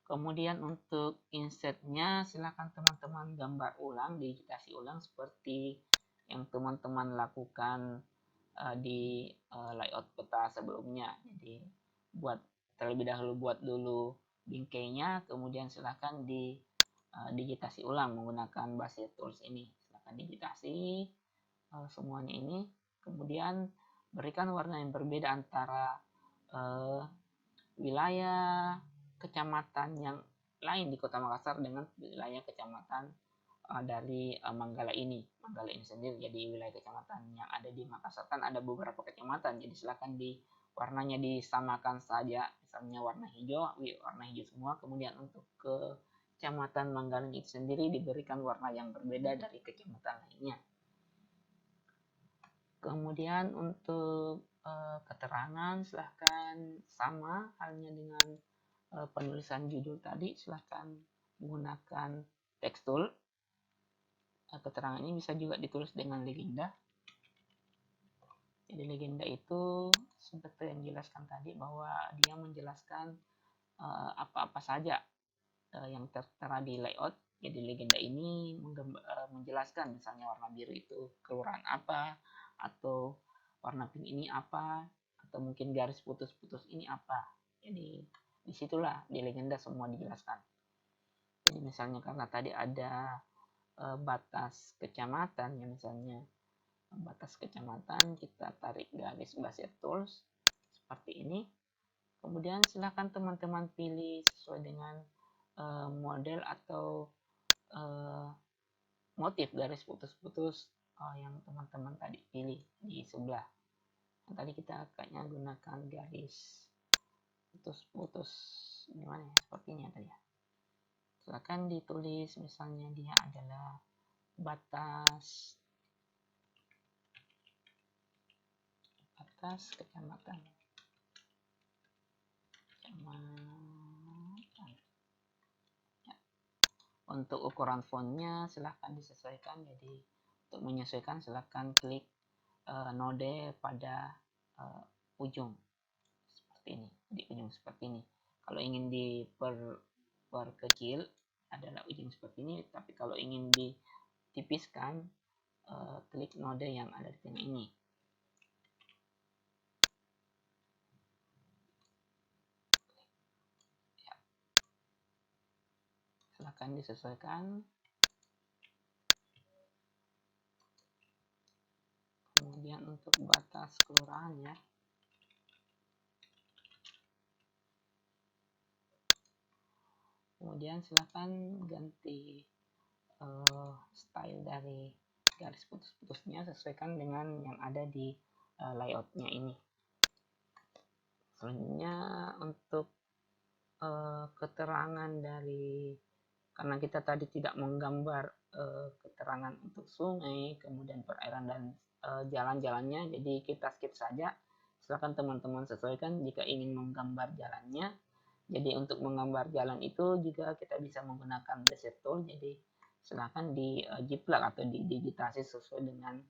[SPEAKER 1] Kemudian untuk insertnya silakan teman-teman gambar ulang, digitasi ulang seperti yang teman-teman lakukan di layout peta sebelumnya. Jadi terlebih dahulu buat dulu bingkainya, kemudian silakan digitasi ulang menggunakan Bezier Tools ini. Silakan digitasi semuanya ini, kemudian berikan warna yang berbeda antara wilayah kecamatan yang lain di Kota Makassar dengan wilayah kecamatan dari Manggala ini sendiri. Jadi wilayah kecamatan yang ada di Makassar kan ada beberapa kecamatan, jadi silakan warnanya disamakan saja, misalnya warna hijau semua. Kemudian untuk kecamatan Manggala itu sendiri diberikan warna yang berbeda dari kecamatan lainnya. Kemudian untuk keterangan silahkan sama halnya dengan penulisan judul tadi, silahkan menggunakan text tool. Keterangan ini bisa juga ditulis dengan legenda. Jadi legenda itu seperti yang dijelaskan tadi, bahwa dia menjelaskan apa-apa saja yang tertera di layout. Jadi legenda ini menjelaskan misalnya warna biru itu kelurahan apa, atau warna pink ini apa, atau mungkin garis putus-putus ini apa. Jadi disitulah di legenda semua dijelaskan. Jadi misalnya karena tadi ada batas kecamatan ya, misalnya batas kecamatan, kita tarik garis Bezier Tools seperti ini. Kemudian silahkan teman-teman pilih sesuai dengan model atau motif garis putus-putus yang teman-teman tadi pilih di sebelah. Nah, tadi kita kayaknya gunakan garis putus-putus gimana ya, sepertinya tadi ya. Silakan ditulis misalnya dia adalah batas kecamatan. Ya. Untuk ukuran fontnya silahkan disesuaikan. Jadi untuk menyesuaikan silahkan klik node pada ujung seperti ini, di ujung seperti ini. Kalau ingin diperkecil adalah ujung seperti ini, tapi kalau ingin ditipiskan klik node yang ada di tengah ini. Ya. Silahkan disesuaikan. Kemudian untuk batas kelurahan ya, kemudian silahkan ganti style dari garis putus-putusnya, sesuaikan dengan yang ada di layoutnya ini. Selanjutnya untuk keterangan dari, karena kita tadi tidak menggambar keterangan untuk sungai, kemudian perairan dan jalan-jalannya, jadi kita skip saja. Silakan teman-teman sesuaikan. Jika ingin menggambar jalannya, Jadi untuk menggambar jalan itu juga kita bisa menggunakan preset tool. Jadi silahkan jiplak atau didigitasi sesuai dengan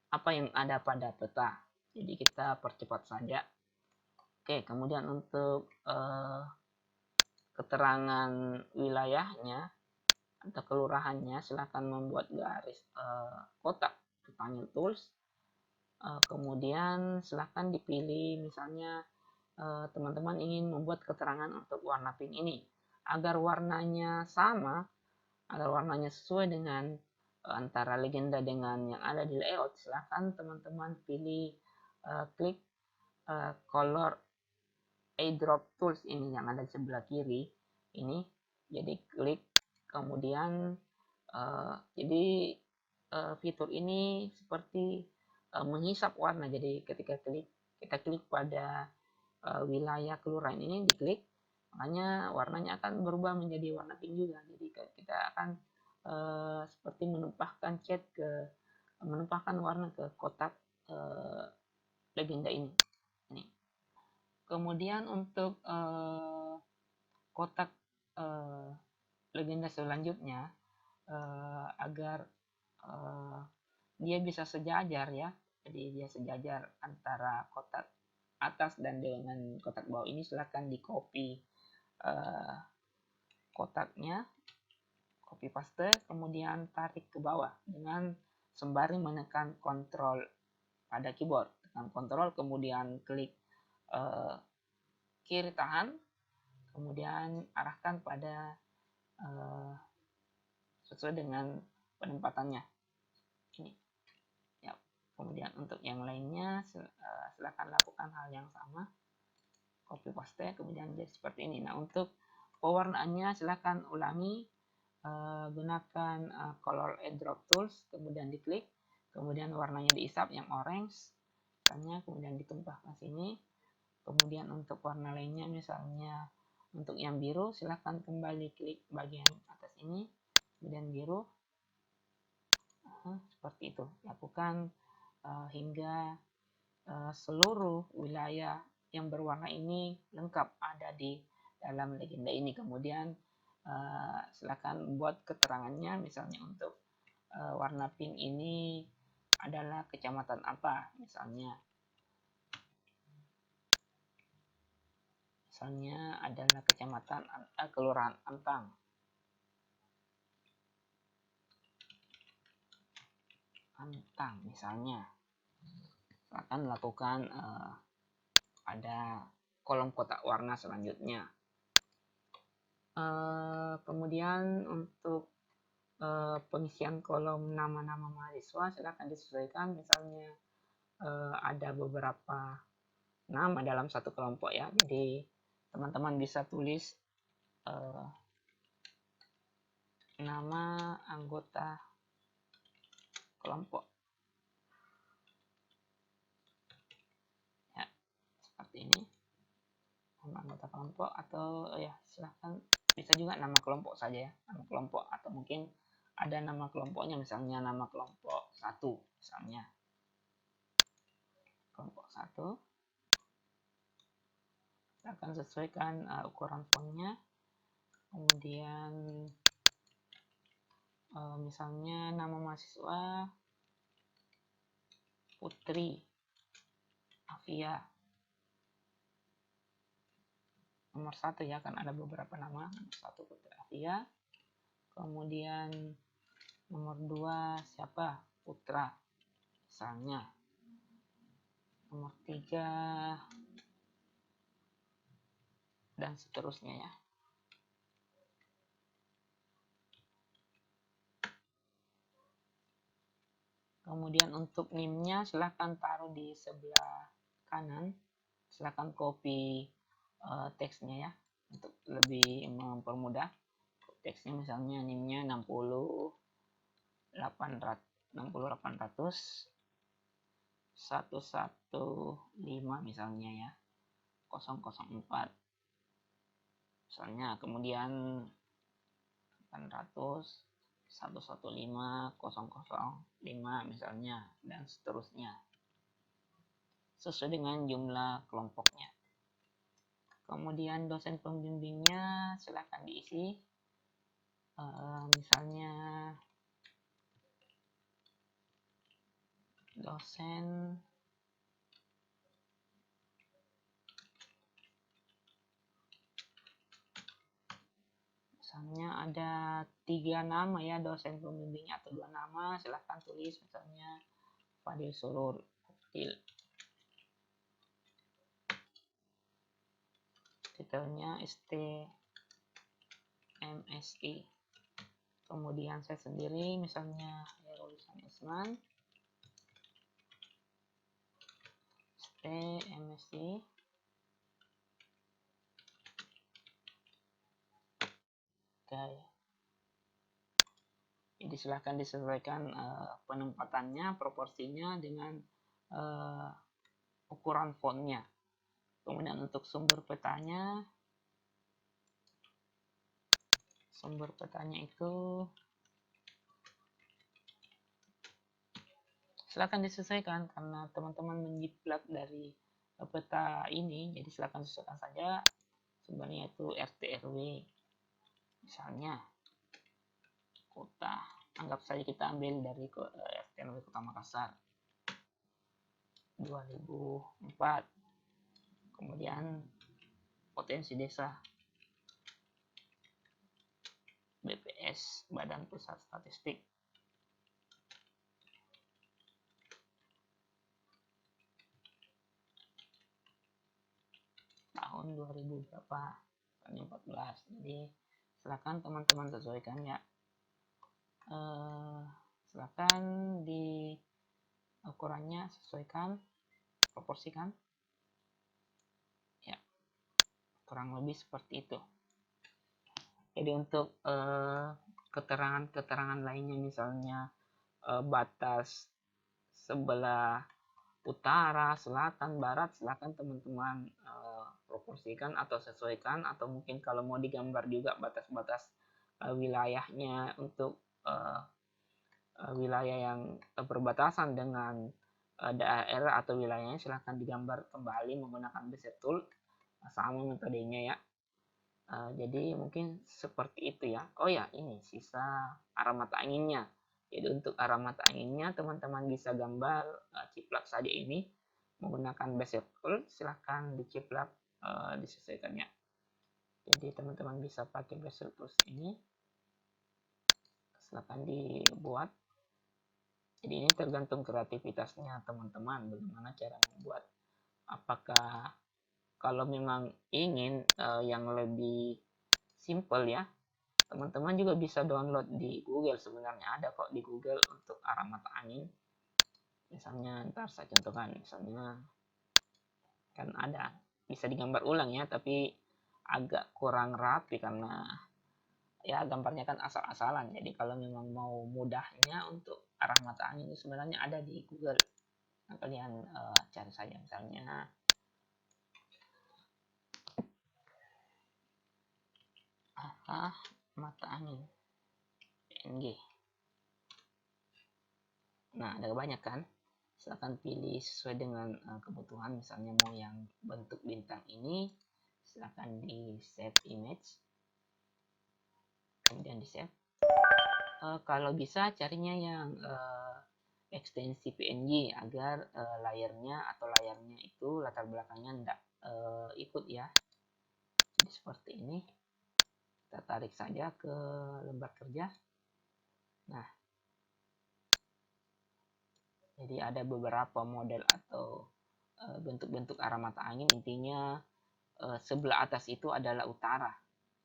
[SPEAKER 1] apa yang ada pada peta. Jadi kita percepat saja. Oke, kemudian untuk keterangan wilayahnya atau kelurahannya, silahkan membuat garis kotak rectangle tools. Kemudian silahkan dipilih, misalnya teman-teman ingin membuat keterangan untuk warna pink ini agar warnanya sama, agar warnanya sesuai dengan antara legenda dengan yang ada di layout. Silahkan teman-teman pilih klik color eyedrop tools ini yang ada di sebelah kiri ini. Jadi klik, kemudian jadi fitur ini seperti menghisap warna. Jadi ketika kita klik pada wilayah kelurahan ini, diklik, makanya warnanya akan berubah menjadi warna pink juga. Jadi kita akan seperti menumpahkan warna ke kotak legenda ini. Kemudian untuk kotak legenda selanjutnya, agar dia bisa sejajar ya, jadi dia sejajar antara kotak atas dan dengan kotak bawah ini, silahkan di copy kotaknya, copy paste, kemudian tarik ke bawah dengan sembari menekan kontrol pada keyboard. Tekan kontrol, kemudian klik kiri tahan, kemudian arahkan pada sesuai dengan penempatannya ini ya. Kemudian untuk yang lainnya silakan lakukan hal yang sama, copy paste, kemudian jadi seperti ini. Nah, untuk pewarnaannya silakan ulangi, gunakan color eyedrop tools, kemudian diklik, kemudian warnanya diisap yang orange misalnya, kemudian ditumpahkan sini. Kemudian untuk warna lainnya, misalnya untuk yang biru, silahkan kembali klik bagian atas ini, kemudian biru. Seperti itu. Lakukan hingga seluruh wilayah yang berwarna ini lengkap ada di dalam legenda ini. Kemudian silakan buat keterangannya, misalnya untuk warna pink ini adalah kecamatan apa, misalnya adalah kecamatan kelurahan Antang misalnya. Silakan lakukan pada kolom kotak warna selanjutnya. Kemudian untuk pengisian kolom nama-nama mahasiswa, silakan disesuaikan. Misalnya ada beberapa nama dalam satu kelompok ya, jadi teman-teman bisa tulis nama anggota kelompok ya, seperti ini, nama anggota kelompok, atau ya silahkan bisa juga nama kelompok saja ya, nama kelompok, atau mungkin ada nama kelompoknya, misalnya nama kelompok 1 misalnya, kelompok 1. Akan sesuaikan ukuran fontnya. Kemudian misalnya nama mahasiswa Putri Afia nomor 1 ya, kan ada beberapa nama. Nomor 1 Putri Afia, kemudian nomor 2 siapa, Putra misalnya, nomor 3 dan seterusnya ya. Kemudian untuk NIM-nya silahkan taruh di sebelah kanan. Silahkan copy teksnya ya, untuk lebih mempermudah. Teksnya misalnya NIM-nya 60800 115 misalnya ya, 004 misalnya, kemudian 800 115 005 misalnya, dan seterusnya sesuai dengan jumlah kelompoknya. Kemudian dosen pembimbingnya silahkan diisi, misalnya dosen misalnya ada 3 nama ya dosen pembimbingnya atau 2 nama, silahkan tulis misalnya Fadil Surur, titelnya ST MSI. Kemudian saya sendiri misalnya Herul Isman, ST MSI. Oke. Jadi silahkan disesuaikan penempatannya, proporsinya dengan ukuran fontnya. Kemudian untuk sumber petanya itu silakan disesuaikan karena teman-teman menjiplak dari peta ini, jadi silakan sesuaikan saja sumbernya itu RT RW misalnya kota, anggap saja kita ambil dari RT RW Kota Makassar 2004. Kemudian potensi desa BPS Badan Pusat Statistik tahun 2000 berapa, tahun 14. Jadi silakan teman-teman sesuaikan ya, silakan di ukurannya sesuaikan, proporsikan ya, kurang lebih seperti itu. Jadi untuk keterangan-keterangan lainnya misalnya batas sebelah utara, selatan, barat, silakan teman-teman proporsikan atau sesuaikan, atau mungkin kalau mau digambar juga batas-batas wilayahnya untuk wilayah yang berbatasan dengan daerah atau wilayahnya, silahkan digambar kembali menggunakan bezier tool, sama metodenya ya. Jadi mungkin seperti itu ya. Oh ya, ini sisa arah mata anginnya. Jadi untuk arah mata anginnya teman-teman bisa gambar ciplak saja ini menggunakan bezier tool, silahkan diciplak, disesuaikannya. Jadi teman-teman bisa pakai bezier tool ini, silahkan dibuat. Jadi ini tergantung kreativitasnya teman-teman bagaimana cara membuat. Apakah kalau memang ingin yang lebih simple ya, teman-teman juga bisa download di Google, sebenarnya ada kok di Google untuk arah mata angin. Misalnya ntar saya contohkan, misalnya kan ada, bisa digambar ulang ya, tapi agak kurang rapi karena ya gambarnya kan asal-asalan. Jadi kalau memang mau mudahnya untuk arah mata angin itu sebenarnya ada di Google. Nah, kalian cari saja misalnya arah mata angin PNG. Nah, ada banyak kan? Silahkan pilih sesuai dengan kebutuhan, misalnya mau yang bentuk bintang ini, silahkan di save image, kemudian di save. Kalau bisa carinya yang ekstensi PNG agar layarnya itu latar belakangnya tidak ikut ya. Jadi seperti ini, kita tarik saja ke lembar kerja. Nah, jadi ada beberapa model atau bentuk-bentuk arah mata angin, intinya sebelah atas itu adalah utara.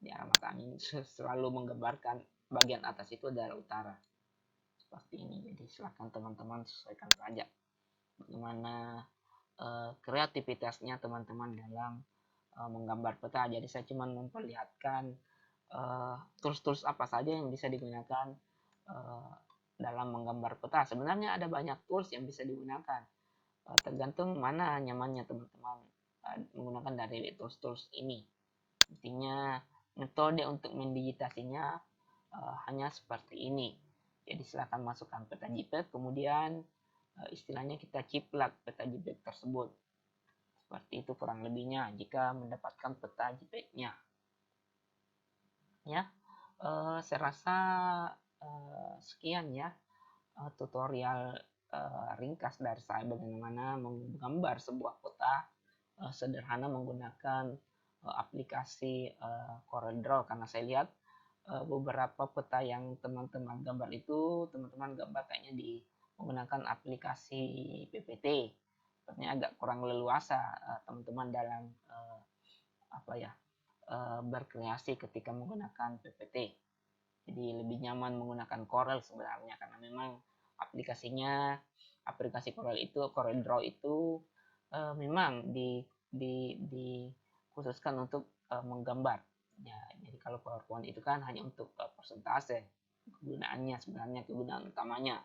[SPEAKER 1] Di arah mata angin selalu menggambarkan bagian atas itu adalah utara. Seperti ini. Jadi silakan teman-teman sesuaikan saja bagaimana kreativitasnya teman-teman dalam menggambar peta. Jadi saya cuma memperlihatkan tools-tools apa saja yang bisa digunakan dalam menggambar peta. Sebenarnya ada banyak tools yang bisa digunakan, tergantung mana nyamannya teman-teman menggunakan dari tools-tools ini. Intinya metode untuk mendigitasinya hanya seperti ini. Jadi silakan masukkan peta JPEG, kemudian istilahnya kita ciplak peta JPEG tersebut Seperti itu kurang lebihnya jika mendapatkan peta JPEG-nya. Ya, saya rasa sekian ya tutorial ringkas dari saya bagaimana menggambar sebuah peta sederhana menggunakan aplikasi CorelDRAW, karena saya lihat beberapa peta yang teman-teman gambar itu teman-teman gambar kayaknya menggunakan aplikasi PPT. Sepertinya agak kurang leluasa teman-teman dalam berkreasi ketika menggunakan PPT. Jadi lebih nyaman menggunakan Corel sebenarnya, karena memang aplikasi CorelDRAW itu memang dikhususkan untuk menggambar. Ya, jadi kalau PowerPoint itu kan hanya untuk persentase kegunaannya, sebenarnya kegunaan utamanya.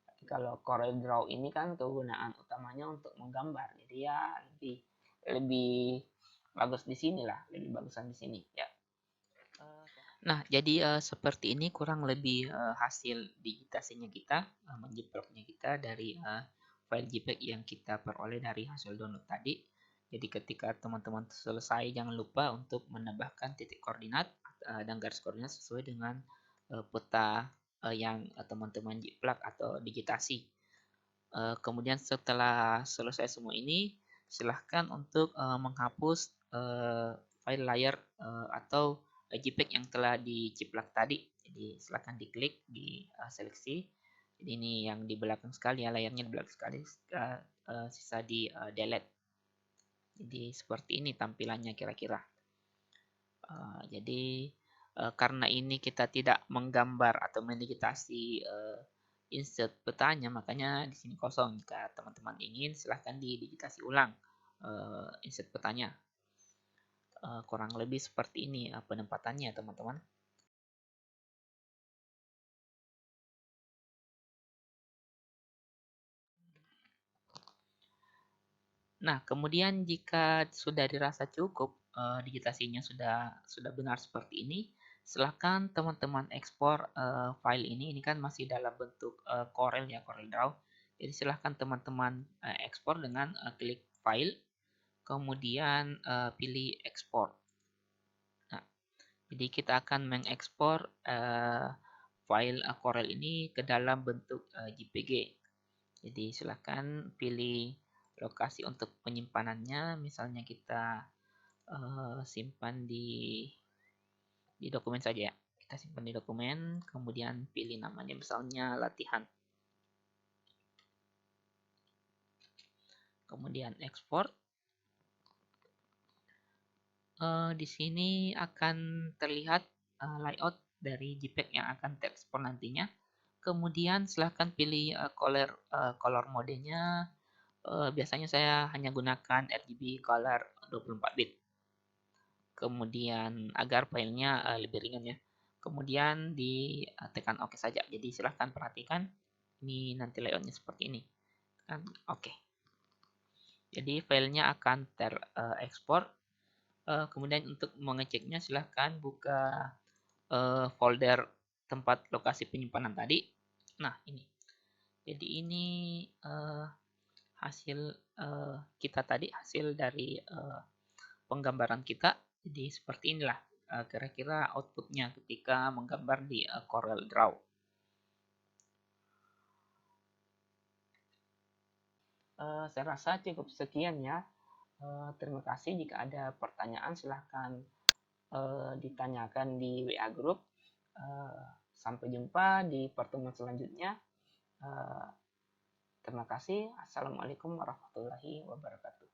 [SPEAKER 1] Tapi kalau CorelDRAW ini kan kegunaan utamanya untuk menggambar. Jadi ya lebih bagus di sini lah, lebih bagusan di sini ya. Nah, jadi seperti ini kurang lebih hasil digitasinya kita, menjeproknya kita dari file JPEG yang kita peroleh dari hasil download tadi. Jadi ketika teman-teman selesai, jangan lupa untuk menambahkan titik koordinat dan garis koordinat sesuai dengan peta yang teman-teman jiplak atau digitasi. Kemudian setelah selesai semua ini, silahkan untuk menghapus file layar atau JPEG yang telah diciplak tadi. Jadi silahkan diklik di seleksi. Jadi ini yang di belakang sekali ya, layarnya di belakang sekali, sisa di delete. Jadi seperti ini tampilannya kira-kira. Jadi karena ini kita tidak menggambar atau mendigitasi insert petanya, makanya di sini kosong. Jika teman-teman ingin, silahkan didigitasi ulang insert petanya. Kurang lebih seperti ini penempatannya, teman-teman. Nah, kemudian jika sudah dirasa cukup, digitasinya sudah benar seperti ini, silahkan teman-teman ekspor file ini. Ini kan masih dalam bentuk Corel ya, CorelDRAW. Jadi silahkan teman-teman ekspor dengan klik file, kemudian pilih ekspor. Nah, jadi kita akan mengekspor file Corel ini ke dalam bentuk JPG. Jadi silahkan pilih lokasi untuk penyimpanannya, misalnya kita simpan di dokumen saja ya. Kita simpan di dokumen, kemudian pilih namanya misalnya latihan. Kemudian ekspor. Di sini akan terlihat layout dari JPEG yang akan terekspor nantinya. Kemudian silahkan pilih color modenya. Biasanya saya hanya gunakan RGB color 24 bit. Kemudian agar filenya lebih ringan ya. Kemudian ditekan OK saja. Jadi silahkan perhatikan ini nanti layoutnya seperti ini. Kan OK. Jadi filenya akan terekspor. Kemudian untuk mengeceknya silahkan buka folder tempat lokasi penyimpanan tadi. Nah ini. Jadi ini hasil kita tadi, hasil dari penggambaran kita. Jadi seperti inilah kira-kira outputnya ketika menggambar di CorelDRAW. Saya rasa cukup sekian ya. Terima kasih. Jika ada pertanyaan silahkan ditanyakan di WA Group. Sampai jumpa di pertemuan selanjutnya. Terima kasih. Assalamualaikum warahmatullahi wabarakatuh.